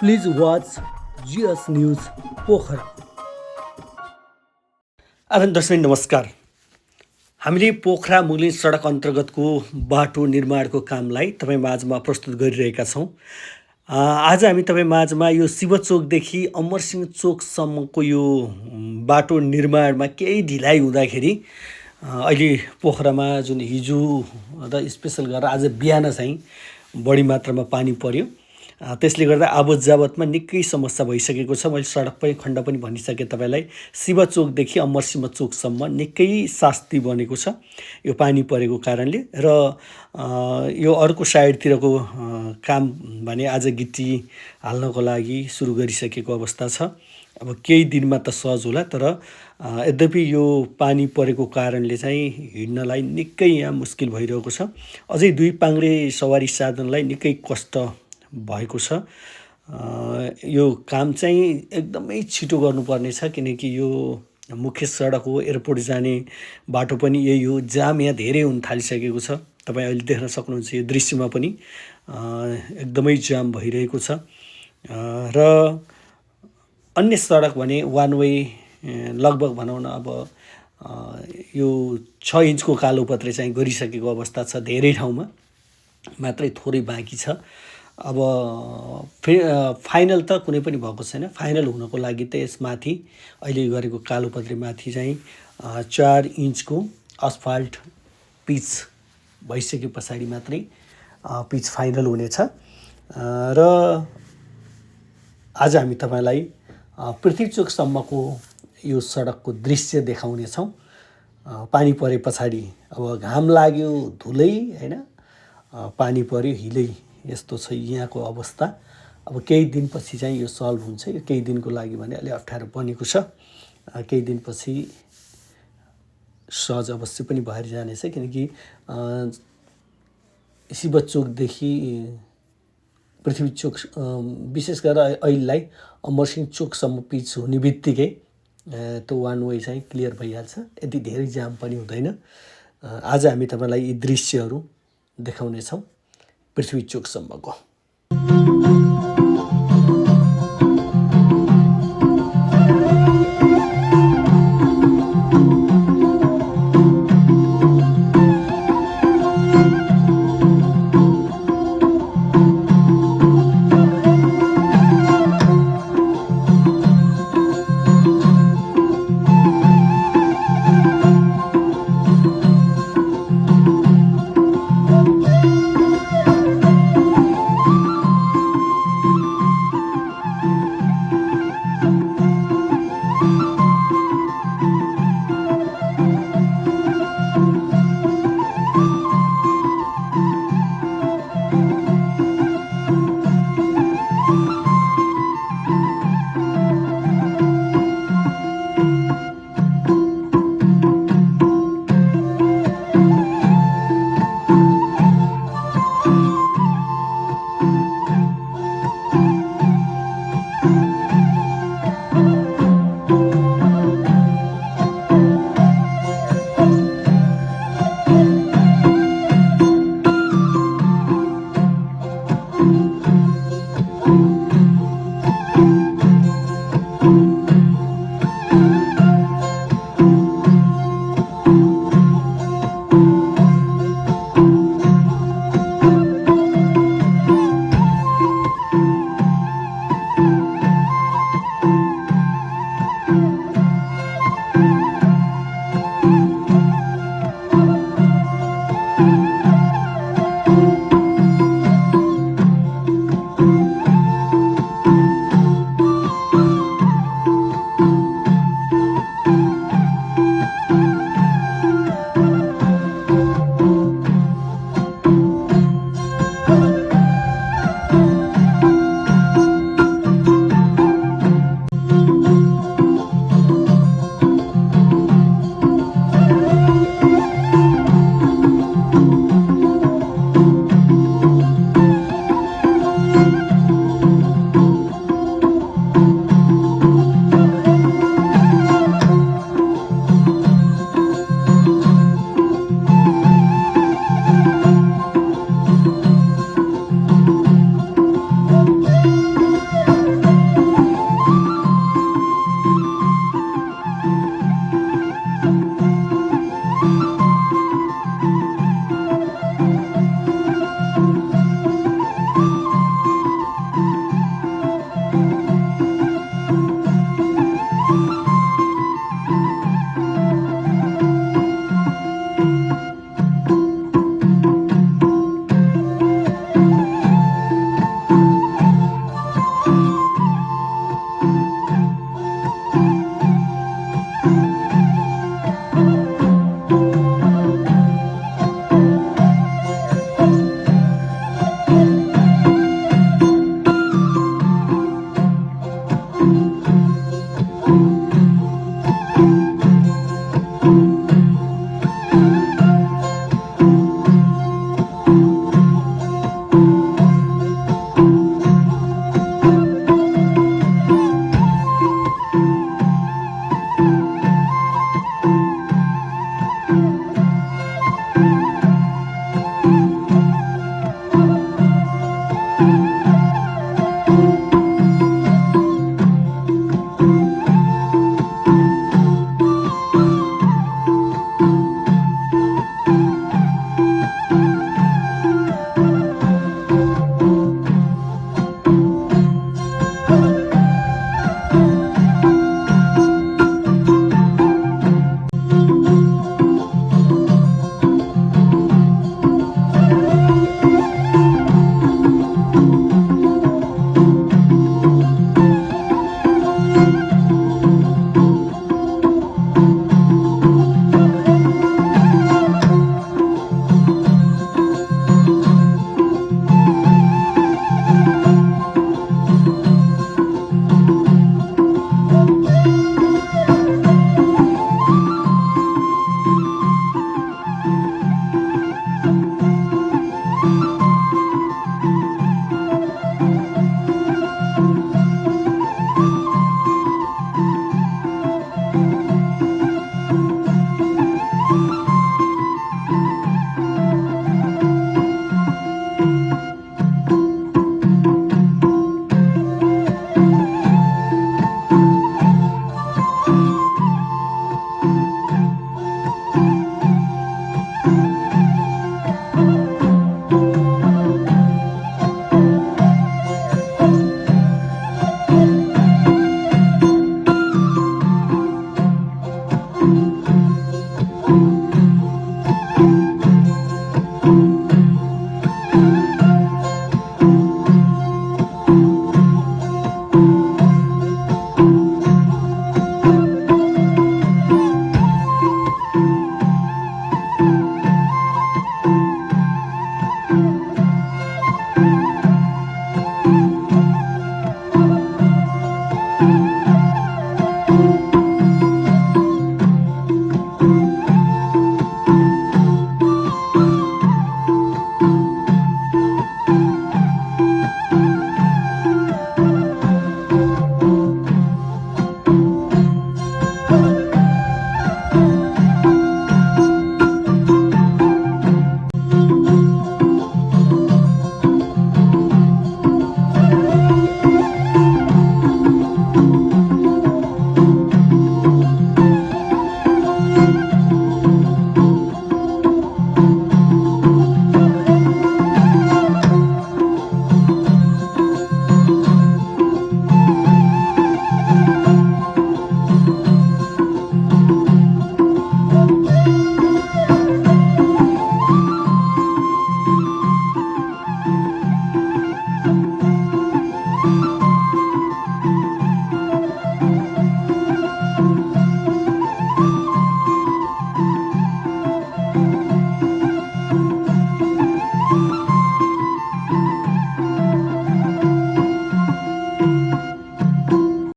Please watch GS News Pokhara. आदरणीय दर्शक नमस्कार। हामीले पोखरा मुगलिन सडक अन्तर्गतको बाटो निर्माणको कामलाई तपाईँ माझमा प्रस्तुत गरिरहेका छौँ। आज हामी तपाईँ माझमा यो शिवचोकदेखि अमरसिंह चोकसम्मको यो बाटो निर्माणमा केही ढिलाइ हुँदाखेरि अहिले पोखरामा जुन हिजो र स्पेसल गरेर आज बिहान चाहिँ बढी मात्रामा पानी पर्यो। त्यसले गर्दा आवत जावतमा निकै समस्या भइसकेको छ। मैले सडक पनि खण्ड पनि भनिसकेँ तपाईँलाई। शिवचोकदेखि अमरसिंह चोकसम्म निकै शास्ति बनेको छ यो पानी परेको कारणले। र यो अर्को साइडतिरको काम भने आज गिट्टी हाल्नको लागि सुरु गरिसकेको अवस्था छ। अब केही दिनमा त सहज होला, तर यद्यपि यो पानी परेको कारणले चाहिँ हिँड्नलाई निकै यहाँ मुस्किल भइरहेको छ। अझै दुई पाङ्ग्रे सवारी साधनलाई निकै कष्ट भएको छ। यो काम चाहिँ एकदमै छिटो गर्नुपर्ने छ, किनकि यो मुख्य सडक हो, एयरपोर्ट जाने बाटो पनि यही हो। जाम यहाँ धेरै हुन थालिसकेको छ। तपाईँ अहिले देख्न सक्नुहुन्छ यो दृश्यमा पनि एकदमै जाम भइरहेको छ। र अन्य सडक भने वान वे लगभग भनौँ न अब यो 6 इन्चको कालोपत्रे चाहिँ गरिसकेको अवस्था छ। धेरै ठाउँमा मात्रै थोरै बाँकी छ। अब फाइनल त कुनै पनि भएको छैन। फाइनल हुनको लागि त यसमाथि अहिले गरेको कालोपत्रे माथि चाहिँ 4 इन्चको अस्फाल्ट पिच भइसके पछाडि मात्रै पिच फाइनल हुनेछ। र आज हामी तपाईँलाई पृथ्वीचोकसम्मको यो सडकको दृश्य देखाउनेछौँ। पानी परे पछाडि अब घाम लाग्यो, धुलै होइन, पानी पर्यो, हिलै, यस्तो छ यहाँको अवस्था। अब केही दिनपछि चाहिँ यो सल्भ हुन्छ। यो केही दिनको लागि भने अलि अप्ठ्यारो बनेको छ। केही दिनपछि सहज अवश्य पनि भएर जानेछ, किनकि शिवचोकदेखि पृथ्वीचोक विशेष गरेर अहिलेलाई अमरसिंह चोकसम्म पिच हुने बित्तिकै त्यो वान वे चाहिँ क्लियर भइहाल्छ। यति धेरै जाम पनि हुँदैन। आज हामी तपाईँलाई यी दृश्यहरू देखाउनेछौँ पृथ्वीचोकसम्मको।